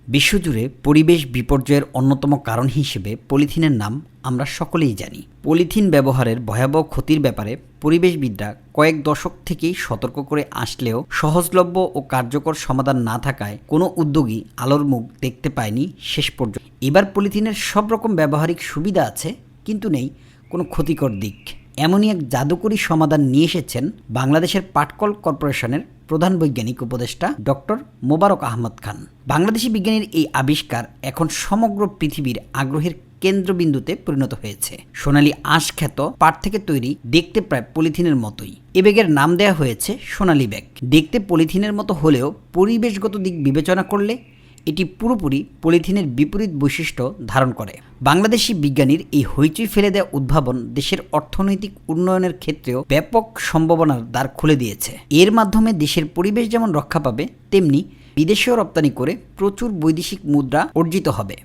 বিশ্বজুড়ে পরিবেশ বিপর্যয়ের অন্যতম কারণ হিসেবে পলিথিনের নাম আমরা সকলেই জানি। পলিথিন ব্যবহারের ভয়াবহ ক্ষতির ব্যাপারে পরিবেশবিদরা কয়েক দশক থেকেই সতর্ক করে আসলেও সহজলভ্য ও কার্যকর সমাধান না থাকায় কোনো উদ্যোগই আলোর মুখ দেখতে পায়নি শেষ পর্যন্ত। এবার পলিথিনের সব রকম ব্যবহারিক সুবিধা আছে, কিন্তু নেই কোনো ক্ষতিকর দিক। এমনই এক জাদুকরী সমাধান নিয়ে এসেছেন বাংলাদেশের পাটকল কর্পোরেশনের প্রধান বৈজ্ঞানিক উপদেষ্টা ডক্টর মোবারক আহমদ খান। বাংলাদেশি বিজ্ঞানীর এই আবিষ্কার এখন সমগ্র পৃথিবীর আগ্রহের কেন্দ্রবিন্দুতে পরিণত হয়েছে। সোনালী আঁশ খ্যাত পাট থেকে তৈরি, দেখতে প্রায় পলিথিনের মতোই এ ব্যাগের নাম দেওয়া হয়েছে সোনালী ব্যাগ। দেখতে পলিথিনের মতো হলেও পরিবেশগত দিক বিবেচনা করলে এটি পুরোপুরি পলিথিনের বিপরীত বৈশিষ্ট্য ধারণ করে। বাংলাদেশি বিজ্ঞানীর এই হইচই ফেলে দেওয়া উদ্ভাবন দেশের অর্থনৈতিক উন্নয়নের ক্ষেত্রেও ব্যাপক সম্ভাবনার দ্বার খুলে দিয়েছে। এর মাধ্যমে দেশের পরিবেশ যেমন রক্ষা পাবে, তেমনি বিদেশেও রপ্তানি করে প্রচুর বৈদেশিক মুদ্রা অর্জিত হবে।